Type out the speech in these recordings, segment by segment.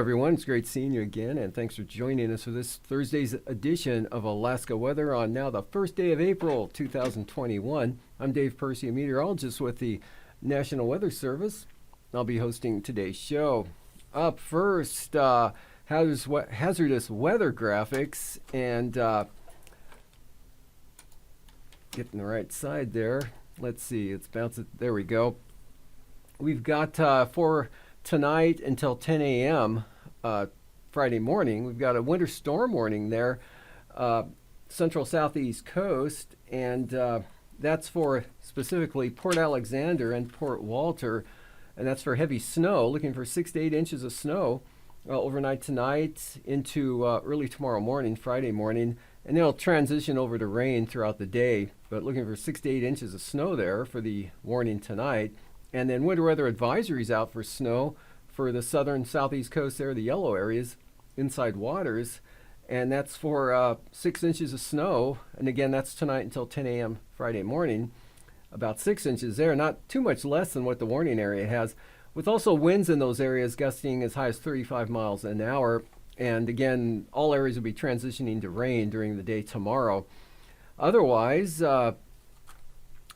everyone. It's great seeing you again, and thanks for joining us for this Thursday's edition of Alaska Weather on now the first day of April 2021. I'm Dave Percy, a meteorologist with the National Weather Service. I'll be hosting today's show. Up first, hazardous weather graphics, and getting the right side there. Let's see, let's bounce it. There we go. We've got for tonight until 10 a.m. Friday morning, we've got a winter storm warning there, central southeast coast, and that's for specifically Port Alexander and Port Walter, and that's for heavy snow, looking for 6 to 8 inches of snow overnight tonight into early tomorrow morning, Friday morning, and then it'll transition over to rain throughout the day, but looking for 6 to 8 inches of snow there for the warning tonight. And then winter weather advisories out for snow for the southern southeast coast there, the yellow areas, inside waters. And that's for 6 inches of snow. And again, that's tonight until 10 a.m. Friday morning. About 6 inches there, not too much less than what the warning area has, with also winds in those areas gusting as high as 35 miles an hour. And again, all areas will be transitioning to rain during the day tomorrow. Otherwise, out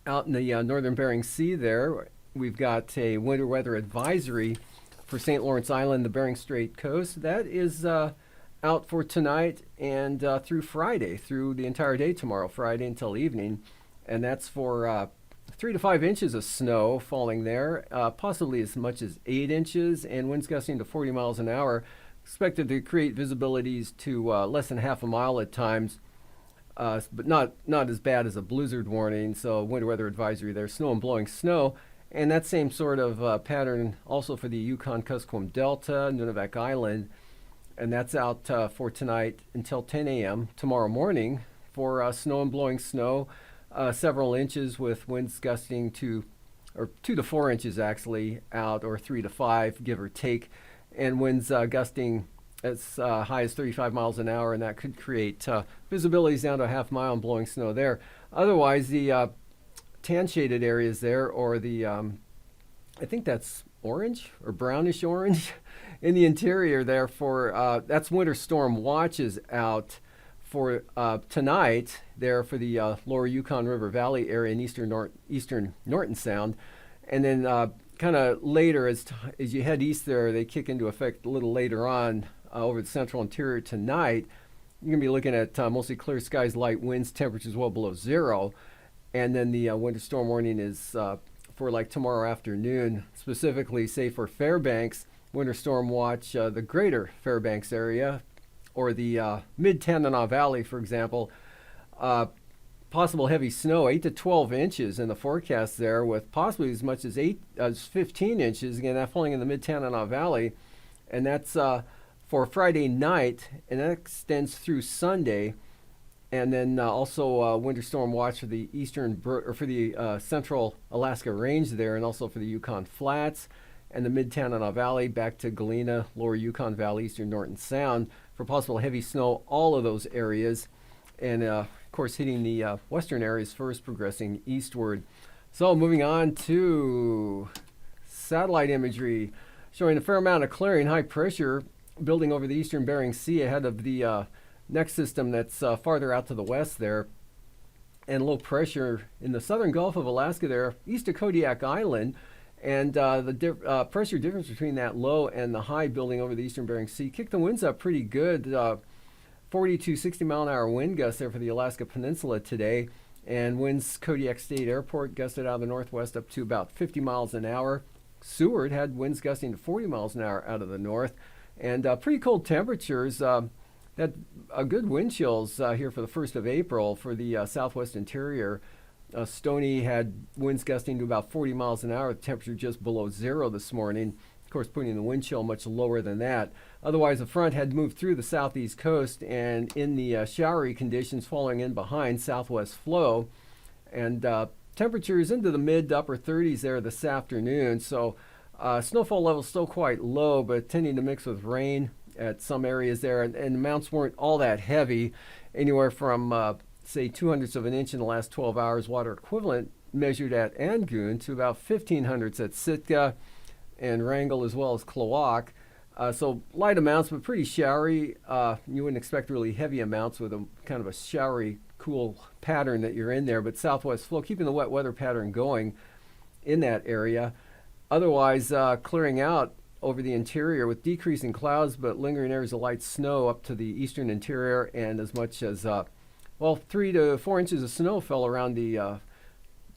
in the northern Bering Sea there, we've got a winter weather advisory for St. Lawrence Island, the Bering Strait coast. That is out for tonight and through Friday, through the entire day tomorrow, Friday until evening. And that's for 3 to 5 inches of snow falling there, possibly as much as 8 inches, and winds gusting to 40 miles an hour. Expected to create visibilities to less than half a mile at times, but not as bad as a blizzard warning. So winter weather advisory there, snow and blowing snow. And that same sort of pattern also for the Yukon-Kuskokwim Delta, Nunivak Island. And that's out for tonight until 10 a.m. tomorrow morning for snow and blowing snow, several inches with winds gusting to, or 2 to 4 inches actually out, or 3 to 5, give or take. And winds gusting as high as 35 miles an hour, and that could create visibilities down to a half mile and blowing snow there. Otherwise, the tan shaded areas there, or the I think that's orange or brownish orange in the interior there for that's winter storm watches out for tonight there for the lower Yukon River Valley area in eastern Norton Sound. And then kind of later as you head east there, they kick into effect a little later on over the central interior tonight. You're going to be looking at mostly clear skies, light winds, temperatures well below zero. And then the winter storm warning is for like tomorrow afternoon, specifically say for Fairbanks, winter storm watch, the greater Fairbanks area, or the mid-Tanana Valley, for example. Possible heavy snow, 8 to 12 inches in the forecast there, with possibly as much as 15 inches, again, that falling in the mid-Tanana Valley. And that's for Friday night, and that extends through Sunday. And then also winter storm watch for the central Alaska Range there, and also for the Yukon Flats and the mid-Tanana Valley back to Galena, lower Yukon Valley, eastern Norton Sound for possible heavy snow, all of those areas. And of course hitting the western areas first, progressing eastward. So moving on to satellite imagery showing a fair amount of clearing, high pressure building over the eastern Bering Sea ahead of the next system that's farther out to the west there, and low pressure in the southern Gulf of Alaska there, east of Kodiak Island, and the pressure difference between that low and the high building over the eastern Bering Sea kicked the winds up pretty good, 40 to 60 mile an hour wind gusts there for the Alaska Peninsula today, and winds Kodiak State Airport gusted out of the northwest up to about 50 miles an hour. Seward had winds gusting to 40 miles an hour out of the north, and pretty cold temperatures. That good wind chills here for the 1st of April for the southwest interior. Stony had winds gusting to about 40 miles an hour, the temperature just below zero this morning. Of course, putting the wind chill much lower than that. Otherwise, the front had moved through the southeast coast, and in the showery conditions following in behind southwest flow. And temperatures into the mid to upper 30s there this afternoon. So snowfall levels still quite low, but tending to mix with rain at some areas there, and amounts weren't all that heavy, anywhere from say 2/100ths of an inch in the last 12 hours water equivalent measured at Angoon to about 1,500ths at Sitka and Wrangell as well as Klawock. So light amounts, but pretty showery. You wouldn't expect really heavy amounts with a kind of a showery, cool pattern that you're in there. But southwest flow, keeping the wet weather pattern going in that area. Otherwise, clearing out over the interior with decreasing clouds, but lingering areas of light snow up to the eastern interior, and as much as 3 to 4 inches of snow fell around the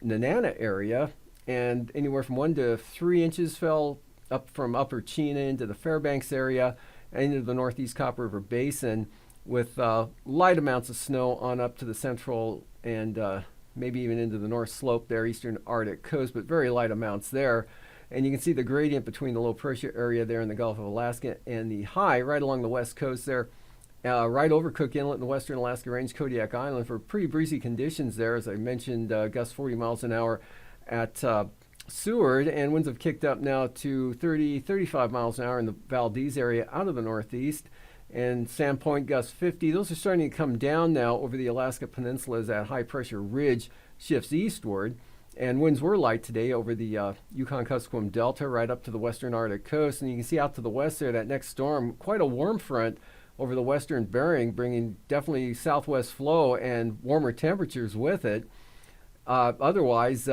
Nenana area, and anywhere from 1 to 3 inches fell up from Upper Chena into the Fairbanks area and into the northeast Copper River Basin, with light amounts of snow on up to the central and maybe even into the North Slope there, eastern Arctic coast, but very light amounts there. And you can see the gradient between the low pressure area there in the Gulf of Alaska and the high right along the west coast there, right over Cook Inlet in the western Alaska Range, Kodiak Island, for pretty breezy conditions there. As I mentioned, gusts 40 miles an hour at Seward, and winds have kicked up now to 30, 35 miles an hour in the Valdez area out of the northeast. And Sandpoint gusts 50. Those are starting to come down now over the Alaska Peninsula as that high pressure ridge shifts eastward. And winds were light today over the Yukon-Kuskokwim Delta right up to the western Arctic coast. And you can see out to the west there, that next storm, quite a warm front over the western Bering, bringing definitely southwest flow and warmer temperatures with it. Otherwise,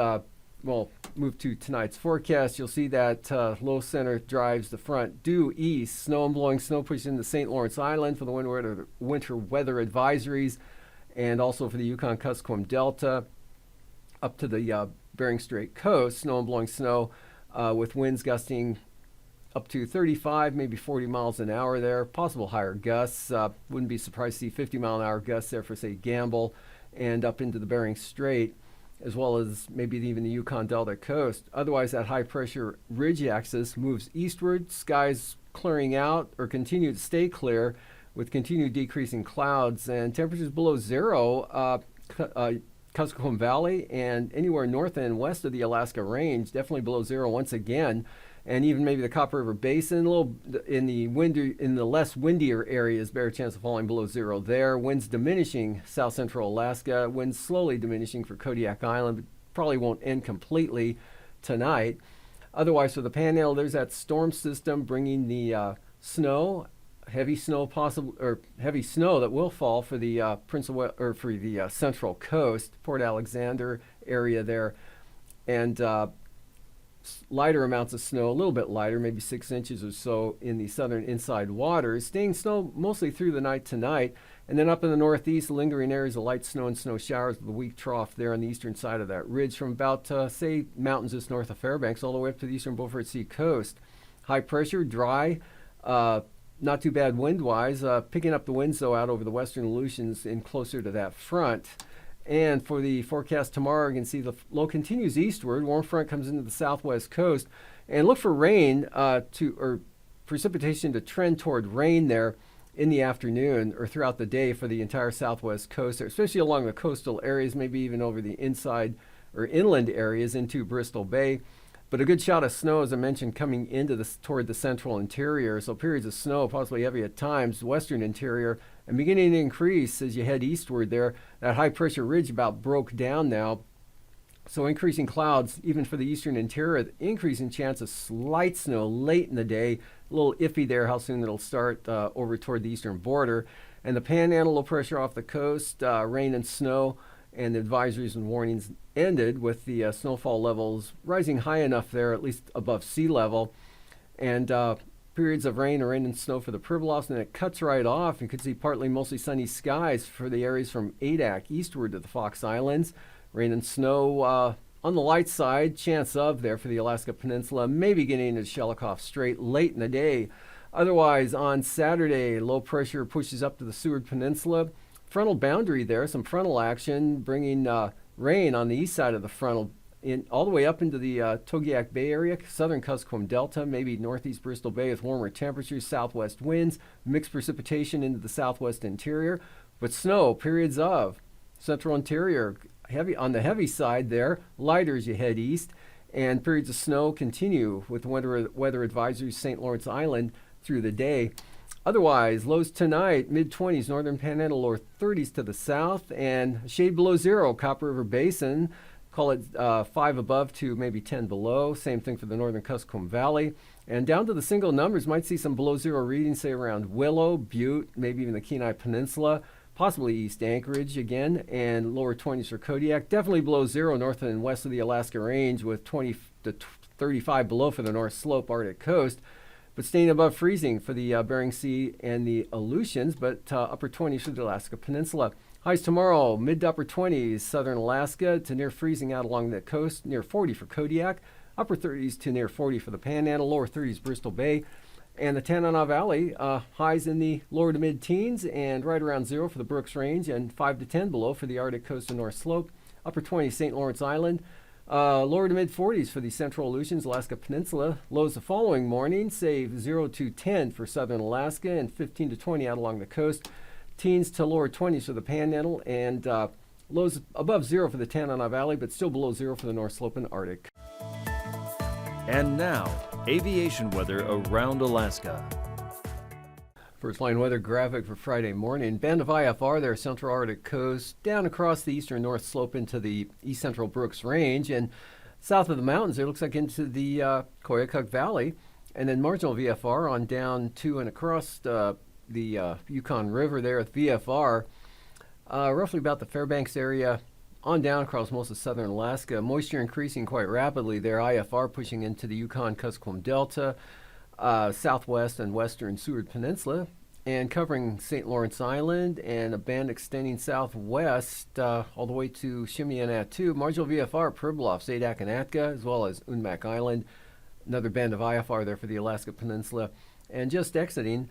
move to tonight's forecast. You'll see that low center drives the front due east. Snow and blowing snow pushes into St. Lawrence Island for the winter weather advisories, and also for the Yukon-Kuskokwim Delta up to the Bering Strait coast. Snow and blowing snow with winds gusting up to 35, maybe 40 miles an hour there. Possible higher gusts. Wouldn't be surprised to see 50 mile an hour gusts there for, say, Gamble and up into the Bering Strait, as well as maybe even the Yukon Delta coast. Otherwise, that high pressure ridge axis moves eastward, skies clearing out or continue to stay clear with continued decreasing clouds, and temperatures below zero, Kuskokwim Valley and anywhere north and west of the Alaska Range, definitely below zero once again. And even maybe the Copper River Basin, a little in the less windier areas, better chance of falling below zero there. Winds diminishing south central Alaska, winds slowly diminishing for Kodiak Island, but probably won't end completely tonight. Otherwise, for the Panhandle, there's that storm system bringing the snow, heavy snow that will fall for the for the Central Coast, Port Alexander area there, and lighter amounts of snow, a little bit lighter, maybe 6 inches or so in the southern inside waters. Staying snow mostly through the night tonight. And then up in the northeast, lingering areas of light snow and snow showers with a weak trough there on the eastern side of that ridge from about, say, mountains just north of Fairbanks all the way up to the eastern Beaufort Sea coast. High pressure, dry, not too bad wind-wise. Picking up the winds, though, out over the western Aleutians and closer to that front. And for the forecast tomorrow, you can see the low continues eastward. Warm front comes into the southwest coast. And look for rain or precipitation to trend toward rain there in the afternoon or throughout the day for the entire southwest coast, especially along the coastal areas, maybe even over the inside or inland areas into Bristol Bay. But a good shot of snow, as I mentioned, coming into toward the central interior. So periods of snow, possibly heavy at times, western interior, and beginning to increase as you head eastward there. That high pressure ridge about broke down now. So increasing clouds, even for the eastern interior, increasing chance of slight snow late in the day. A little iffy there how soon it'll start over toward the eastern border. And the Panhandle, low pressure off the coast, rain and snow, and the advisories and warnings ended with the snowfall levels rising high enough there, at least above sea level. And periods of rain or rain and snow for the Pribilofs, and it cuts right off. You could see partly mostly sunny skies for the areas from Adak eastward to the Fox Islands. Rain and snow on the light side, chance of there for the Alaska Peninsula, maybe getting into Shelikof Strait late in the day. Otherwise, on Saturday, low pressure pushes up to the Seward Peninsula. Frontal boundary there, some frontal action, bringing rain on the east side of the frontal all the way up into the Togiak Bay area, southern Kuskokwim Delta, maybe northeast Bristol Bay with warmer temperatures, southwest winds, mixed precipitation into the southwest interior, but snow, periods of central interior, heavy on the heavy side there, lighter as you head east, and periods of snow continue with weather advisories St. Lawrence Island through the day. Otherwise, lows tonight, mid-20s, northern Panhandle, lower 30s to the south, and a shade below zero, Copper River Basin, call it 5 above to maybe 10 below. Same thing for the northern Kuskokwim Valley. And down to the single numbers, might see some below zero readings, say around Willow, Butte, maybe even the Kenai Peninsula, possibly East Anchorage again, and lower 20s for Kodiak. Definitely below zero north and west of the Alaska Range, with 20 to 35 below for the North Slope Arctic coast, but staying above freezing for the Bering Sea and the Aleutians, but upper 20s for the Alaska Peninsula. Highs tomorrow, mid to upper 20s, southern Alaska to near freezing out along the coast, near 40 for Kodiak, upper 30s to near 40 for the Panhandle, lower 30s Bristol Bay, and the Tanana Valley, highs in the lower to mid-teens and right around zero for the Brooks Range, and 5 to 10 below for the Arctic coast and North Slope, upper 20s St. Lawrence Island, lower to mid-40s for the Central Aleutians, Alaska Peninsula. Lows the following morning, say 0 to 10 for southern Alaska and 15 to 20 out along the coast. Teens to lower 20s for the Panhandle, and lows above zero for the Tanana Valley, but still below zero for the North Slope and Arctic. And now, aviation weather around Alaska. First line weather graphic for Friday morning. Band of IFR there, Central Arctic coast, down across the eastern North Slope into the east central Brooks Range, and south of the mountains, it looks like into the Koyukuk Valley, and then marginal VFR on down to and across the Yukon River there at VFR, roughly about the Fairbanks area, on down across most of southern Alaska. Moisture increasing quite rapidly there, IFR pushing into the Yukon-Kuskokwim Delta, southwest and western Seward Peninsula, and covering St. Lawrence Island, and a band extending southwest all the way to Shimei and Attu. Marginal VFR, Pribilof, Zadak and Atka, as well as Unmak Island. Another band of IFR there for the Alaska Peninsula. And just exiting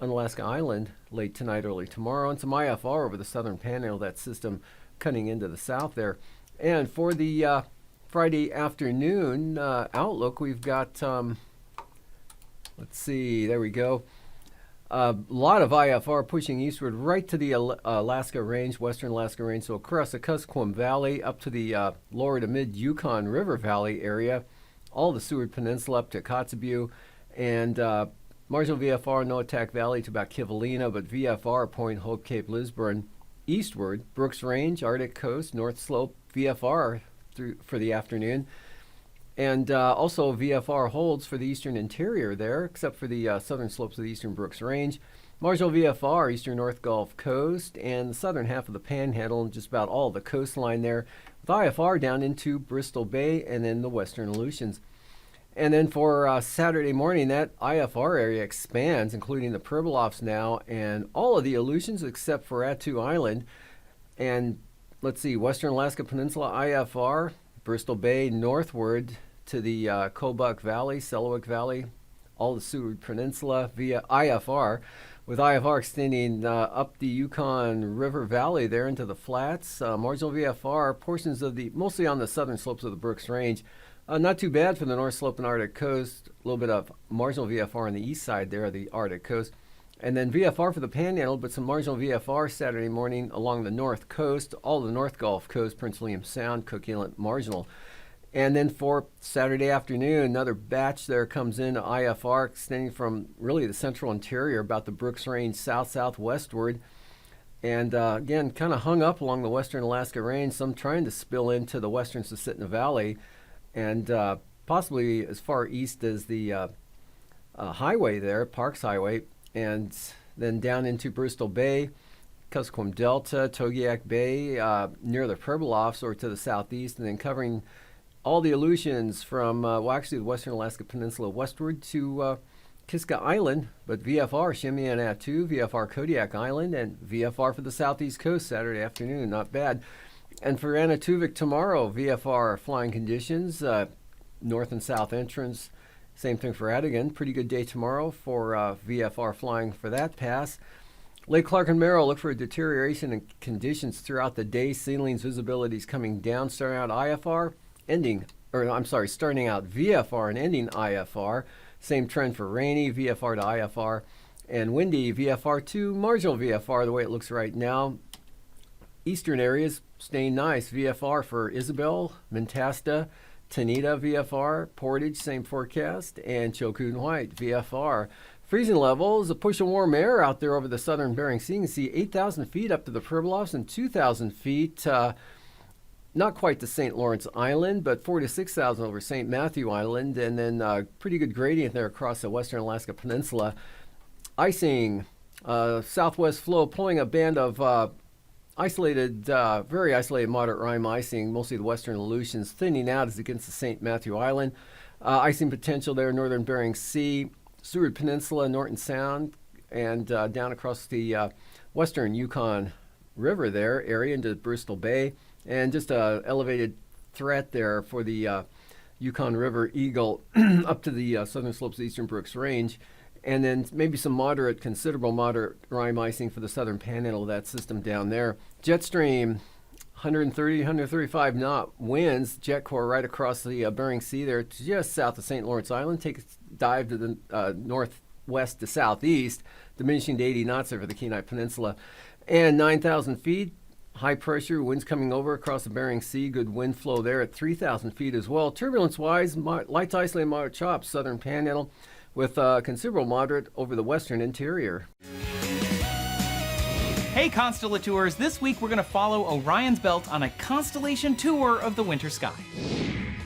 Unalaska Island late tonight, early tomorrow, and some IFR over the southern panhandle, that system cutting into the south there. And for the Friday afternoon outlook, we've got, let's see, there we go. A lot of IFR pushing eastward right to the Alaska Range, western Alaska Range, so across the Kuskokwim Valley up to the lower to mid-Yukon River Valley area, all the Seward Peninsula up to Kotzebue, and marginal VFR, Noatak Valley to about Kivalina, but VFR, Point Hope, Cape Lisburne, eastward, Brooks Range, Arctic Coast, North Slope, VFR through for the afternoon. And also VFR holds for the eastern interior there, except for the southern slopes of the eastern Brooks Range. Marginal VFR, eastern North Gulf Coast, and the southern half of the Panhandle, and just about all of the coastline there, with IFR down into Bristol Bay and then the western Aleutians. And then for Saturday morning, that IFR area expands, including the Pribilofs now, and all of the Aleutians except for Attu Island. And let's see, western Alaska Peninsula IFR, Bristol Bay northward to the Kobuk Valley, Selawik Valley, all the Seward Peninsula via IFR, with IFR extending up the Yukon River Valley there into the flats. Marginal VFR, portions of mostly on the southern slopes of the Brooks Range. Not too bad for the North Slope and Arctic coast. A little bit of marginal VFR on the east side there of the Arctic coast. And then VFR for the Panhandle, but some marginal VFR Saturday morning along the north coast, all the North Gulf Coast, Prince William Sound, Cook Inlet, marginal. And then for Saturday afternoon, another batch there comes in, IFR, extending from really the central interior, about the Brooks Range south-southwestward. And again, kind of hung up along the western Alaska Range, some trying to spill into the western Susitna Valley, and possibly as far east as the highway there, Parks Highway, and then down into Bristol Bay, Kuskokwim Delta, Togiak Bay, near the Pribilofs or to the southeast, and then covering all the Aleutians from, actually the western Alaska Peninsula westward to Kiska Island, but VFR, Shimei and Attu, VFR Kodiak Island, and VFR for the southeast coast Saturday afternoon, not bad. And for Anatuvik tomorrow, VFR flying conditions, north and south entrance. Same thing for Adigan. Pretty good day tomorrow for VFR flying for that pass. Lake Clark and Merrill, look for a deterioration in conditions throughout the day. Ceilings visibility is coming down, starting out IFR, starting out VFR and ending IFR. Same trend for rainy, VFR to IFR, and windy, VFR to marginal VFR, the way it looks right now. Eastern areas staying nice. VFR for Isabel, Mentasta, Tanita VFR, Portage, same forecast, and Chilkoot White VFR. Freezing levels, a push of warm air out there over the southern Bering Sea. You can see 8,000 feet up to the Pribilofs and 2,000 feet not quite to St. Lawrence Island, but 4 to 6,000 over St. Matthew Island, and then pretty good gradient there across the western Alaska Peninsula. Icing, southwest flow pulling a band of isolated, very isolated moderate rime icing, mostly the western Aleutians, thinning out as against the St. Matthew Island. Icing potential there, northern Bering Sea, Seward Peninsula, Norton Sound, and down across the western Yukon River there, area into Bristol Bay, and just a elevated threat there for the Yukon River Eagle up to the southern slopes of the Eastern Brooks Range. And then maybe some considerable moderate rime icing for the southern panhandle of that system down there. Jet stream, 130, 135 knot winds, jet core right across the Bering Sea there, just south of St. Lawrence Island. Take a dive to the northwest to southeast, diminishing to 80 knots over the Kenai Peninsula. And 9,000 feet, high pressure, winds coming over across the Bering Sea, good wind flow there at 3,000 feet as well. Turbulence-wise, light to isolated moderate chops, southern panhandle, with considerable moderate over the western interior. Hey Constellatours, this week we're going to follow Orion's belt on a constellation tour of the winter sky.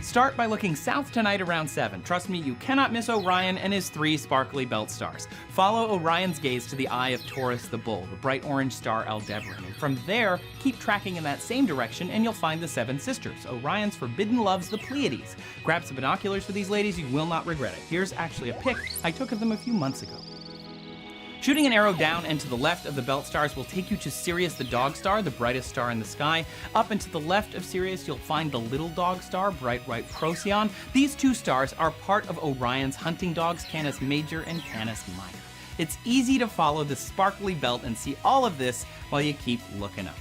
Start by looking south tonight around 7. Trust me, you cannot miss Orion and his 3 sparkly belt stars. Follow Orion's gaze to the eye of Taurus the Bull, the bright orange star Aldebaran. And from there, keep tracking in that same direction and you'll find the 7 sisters, Orion's forbidden loves, the Pleiades. Grab some binoculars for these ladies, you will not regret it. Here's actually a pic I took of them a few months ago. Shooting an arrow down and to the left of the belt stars will take you to Sirius the Dog Star, the brightest star in the sky. Up and to the left of Sirius, you'll find the Little Dog Star, bright white Procyon. These 2 stars are part of Orion's hunting dogs, Canis Major and Canis Minor. It's easy to follow the sparkly belt and see all of this while you keep looking up.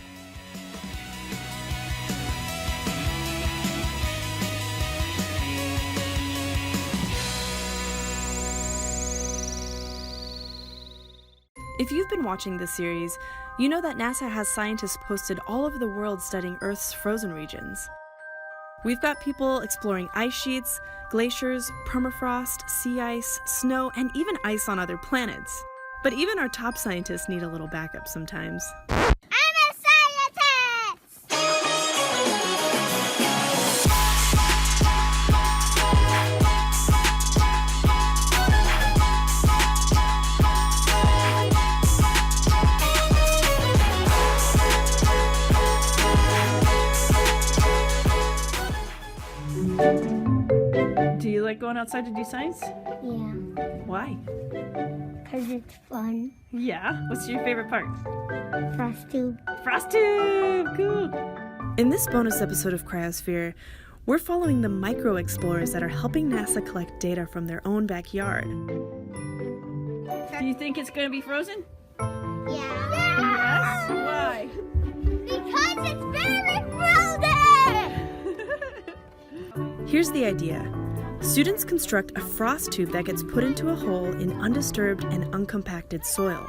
If you've been watching this series, you know that NASA has scientists posted all over the world studying Earth's frozen regions. We've got people exploring ice sheets, glaciers, permafrost, sea ice, snow, and even ice on other planets. But even our top scientists need a little backup sometimes. Do you like going outside to do science? Yeah, Why? because it's fun. Yeah. What's your favorite part? Frost tube. Frost tube! Cool! In this bonus episode of Cryosphere, we're following the micro explorers that are helping NASA collect data from their own backyard. Do you think it's gonna be frozen? Yeah. Yes? Why? Because it's very frozen! Here's the idea. Students construct a frost tube that gets put into a hole in undisturbed and uncompacted soil.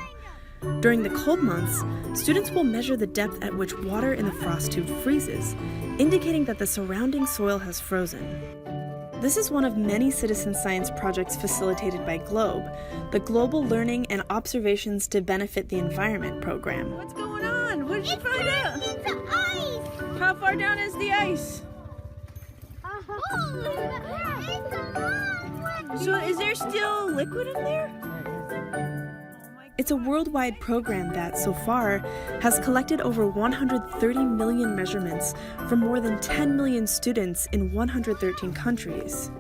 During the cold months, students will measure the depth at which water in the frost tube freezes, indicating that the surrounding soil has frozen. This is one of many citizen science projects facilitated by GLOBE, the Global Learning and Observations to Benefit the Environment program. What's going on? What did you find out? It's ice! How far down is the ice? So is there still liquid in there? It's a worldwide program that, so far, has collected over 130 million measurements from more than 10 million students in 113 countries.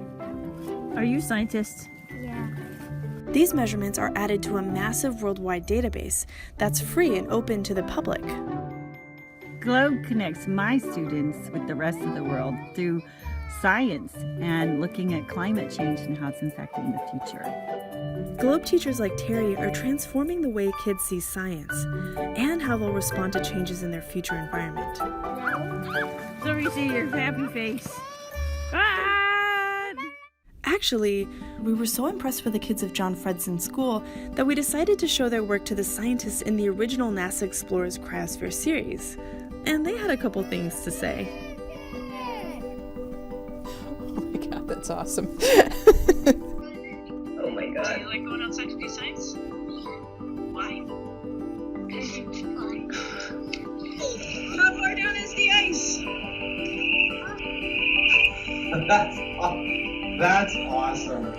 Are you scientists? Yeah. These measurements are added to a massive worldwide database that's free and open to the public. GLOBE connects my students with the rest of the world through science and looking at climate change and how it's impacting the future. GLOBE teachers like Terry are transforming the way kids see science and how they'll respond to changes in their future environment. Let me see your happy face. Ah! Actually, we were so impressed with the kids of John Fredson's school that we decided to show their work to the scientists in the original NASA Explorers Cryosphere series. And they had a couple things to say. Oh my god, that's awesome. Oh my god. Do you like going outside to do science? Why? Because it's fun. How far down is the ice? That's awesome.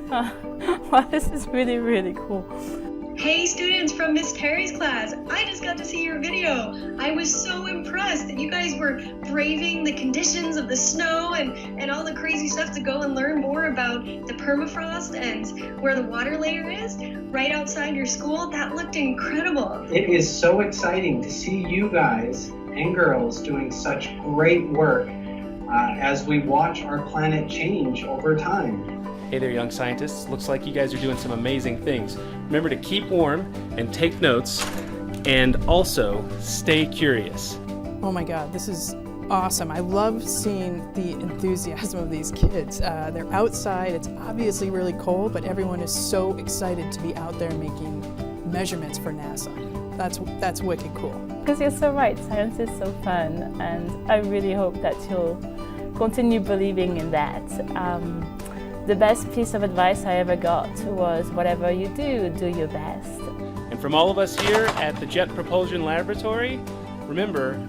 Wow, this is really, really cool. Hey students from Miss Terry's class, I just got to see your video. I was so impressed that you guys were braving the conditions of the snow and all the crazy stuff to go and learn more about the permafrost and where the water layer is right outside your school. That looked incredible. It is so exciting to see you guys and girls doing such great work as we watch our planet change over time. Hey there, young scientists. Looks like you guys are doing some amazing things. Remember to keep warm and take notes, and also stay curious. Oh my God, this is awesome. I love seeing the enthusiasm of these kids. They're outside, it's obviously really cold, but everyone is so excited to be out there making measurements for NASA. That's wicked cool. Because you're so right, science is so fun, and I really hope that you'll continue believing in that. The best piece of advice I ever got was, whatever you do, do your best. And from all of us here at the Jet Propulsion Laboratory, remember,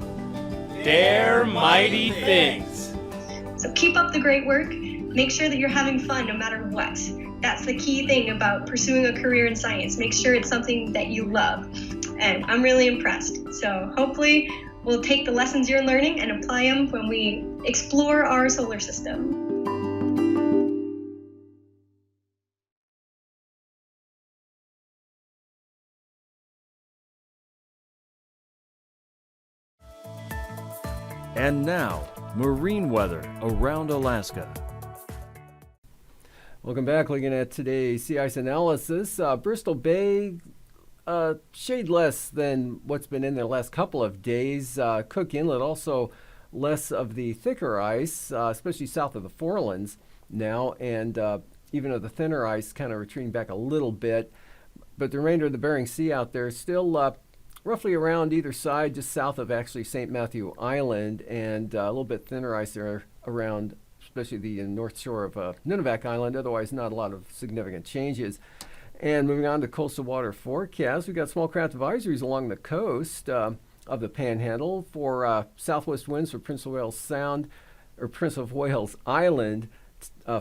dare mighty things. So keep up the great work. Make sure that you're having fun no matter what. That's the key thing about pursuing a career in science. Make sure it's something that you love. And I'm really impressed. So hopefully we'll take the lessons you're learning and apply them when we explore our solar system. And now, marine weather around Alaska. Welcome back. Looking at today's sea ice analysis. Bristol Bay, shade less than what's been in there the last couple of days. Cook Inlet also less of the thicker ice, especially south of the Forelands now, and even of the thinner ice kind of retreating back a little bit. But the remainder of the Bering Sea out there is still roughly around either side, just south of actually St. Matthew Island, and a little bit thinner ice there around, especially the north shore of Nunivak Island. Otherwise, not a lot of significant changes. And moving on to coastal water forecast, we've got small craft advisories along the coast of the Panhandle for southwest winds for Prince of Wales Sound, or Prince of Wales Island,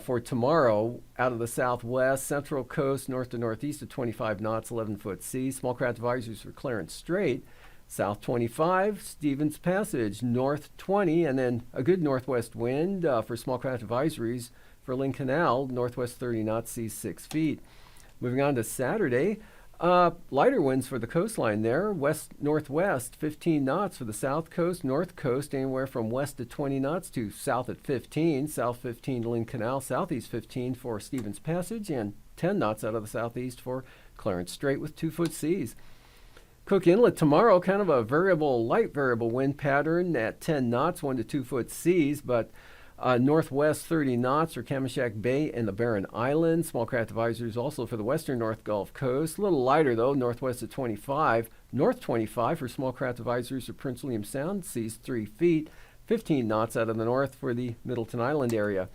for tomorrow out of the southwest, central coast, north to northeast at 25 knots, 11-foot seas. Small craft advisories for Clarence Strait, south 25, Stevens Passage, north 20, and then a good northwest wind for small craft advisories for Lynn Canal, northwest 30 knots, seas 6 feet. Moving on to Saturday, lighter winds for the coastline there, west-northwest, 15 knots for the south coast, north coast, anywhere from west at 20 knots to south at 15, south 15 to Lynn Canal, southeast 15 for Stevens Passage, and 10 knots out of the southeast for Clarence Strait with 2-foot seas. Cook Inlet tomorrow, kind of a light variable wind pattern at 10 knots, 1 to 2-foot seas, but northwest 30 knots for Kamishak Bay and the Barren Islands. Small craft advisories also for the western North Gulf Coast. A little lighter though, northwest at 25. North 25 for small craft advisories for Prince William Sound, seas 3 feet. 15 knots out of the north for the Middleton Island area.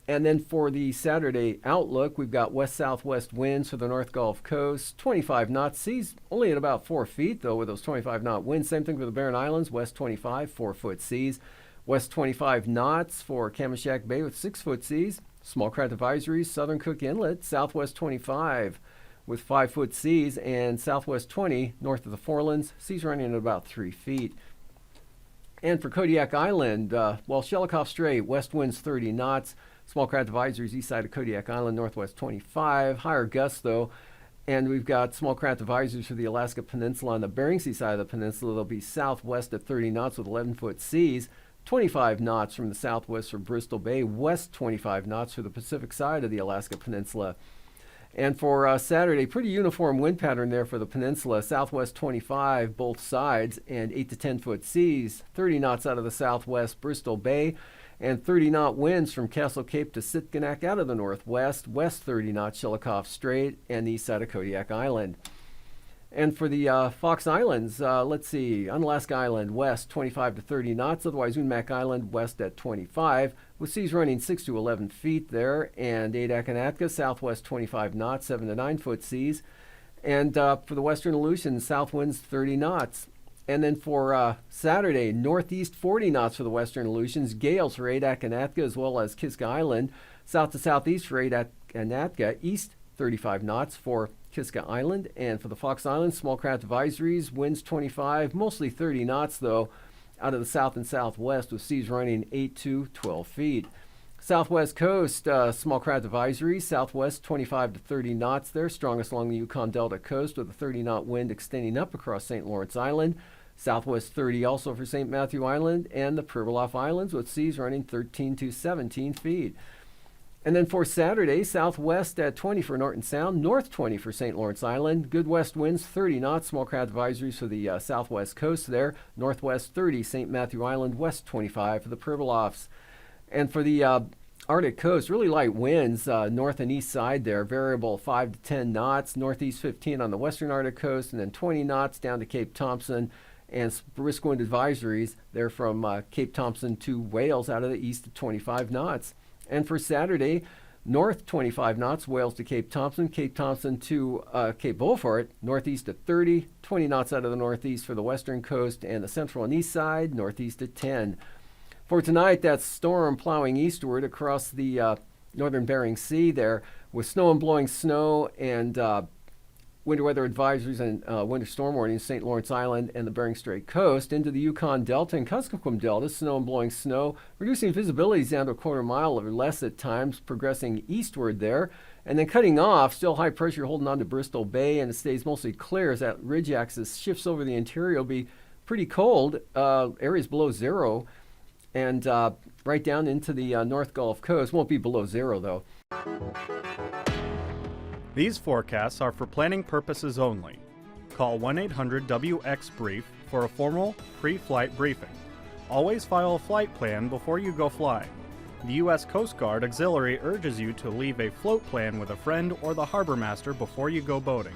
And then for the Saturday outlook, we've got west-southwest winds for the North Gulf Coast, 25 knots, seas only at about 4 feet though with those 25-knot winds. Same thing for the Barren Islands, west 25, 4-foot seas. West 25 knots for Kamishak Bay with 6-foot seas. Small craft advisories, southern Cook Inlet, southwest 25 with 5-foot seas, and southwest 20 north of the Forelands, seas running at about 3 feet. And for Kodiak Island, Shelikof Strait, west winds 30 knots. Small craft advisories east side of Kodiak Island, northwest 25. Higher gusts though. And we've got small craft advisories for the Alaska Peninsula on the Bering Sea side of the peninsula. They'll be southwest at 30 knots with 11-foot seas. 25 knots from the southwest for Bristol Bay, west 25 knots for the Pacific side of the Alaska Peninsula. And for Saturday, pretty uniform wind pattern there for the peninsula, southwest 25 both sides and 8 to 10-foot seas, 30 knots out of the southwest Bristol Bay, and 30-knot winds from Castle Cape to Sitkinak out of the northwest, west 30 knots Shelikof Strait, and the east side of Kodiak Island. And for the Fox Islands, let's see, Unalaska Island, west 25 to 30 knots, otherwise Unmak Island, west at 25, with seas running 6 to 11 feet there, and Adak and Atka, southwest 25 knots, 7 to 9-foot seas. And for the western Aleutians, south winds 30 knots. And then for Saturday, northeast 40 knots for the western Aleutians, gales for Adak and Atka as well as Kiska Island. South to southeast for Adak and Atka, east 35 knots for Kiska Island. And for the Fox Islands, small craft advisories, winds 25, mostly 30 knots though, out of the south and southwest with seas running 8 to 12 feet. Southwest coast, small craft advisories, southwest 25 to 30 knots there, strongest along the Yukon Delta coast with a 30-knot wind extending up across St. Lawrence Island. Southwest 30 also for St. Matthew Island and the Pribilof Islands with seas running 13 to 17 feet. And then for Saturday, southwest at 20 for Norton Sound, north 20 for St. Lawrence Island. Good west winds 30 knots, small craft advisories for the southwest coast there. Northwest 30, St. Matthew Island, west 25 for the Pribilofs. And for the Arctic coast, really light winds, north and east side there, variable 5 to 10 knots, northeast 15 on the western Arctic coast, and then 20 knots down to Cape Thompson. And brisk wind advisories there from Cape Thompson to Wales out of the east at 25 knots. And for Saturday, north 25 knots, Wales to Cape Thompson to Cape Beaufort, northeast at 30, 20 knots out of the northeast for the western coast and the central and east side, northeast at 10. For tonight, that storm plowing eastward across the northern Bering Sea there with snow and blowing snow and winter weather advisories and winter storm warnings, St. Lawrence Island and the Bering Strait coast into the Yukon Delta and Kuskokwim Delta, snow and blowing snow, reducing visibilities down to a quarter mile or less at times, progressing eastward there, and then cutting off, still high pressure holding on to Bristol Bay, and it stays mostly clear as that ridge axis shifts over the interior. It'll be pretty cold, areas below zero, and right down into the North Gulf Coast. Won't be below zero though. These forecasts are for planning purposes only. Call 1-800-WX-BRIEF for a formal pre-flight briefing. Always file a flight plan before you go flying. The U.S. Coast Guard Auxiliary urges you to leave a float plan with a friend or the harbor master before you go boating.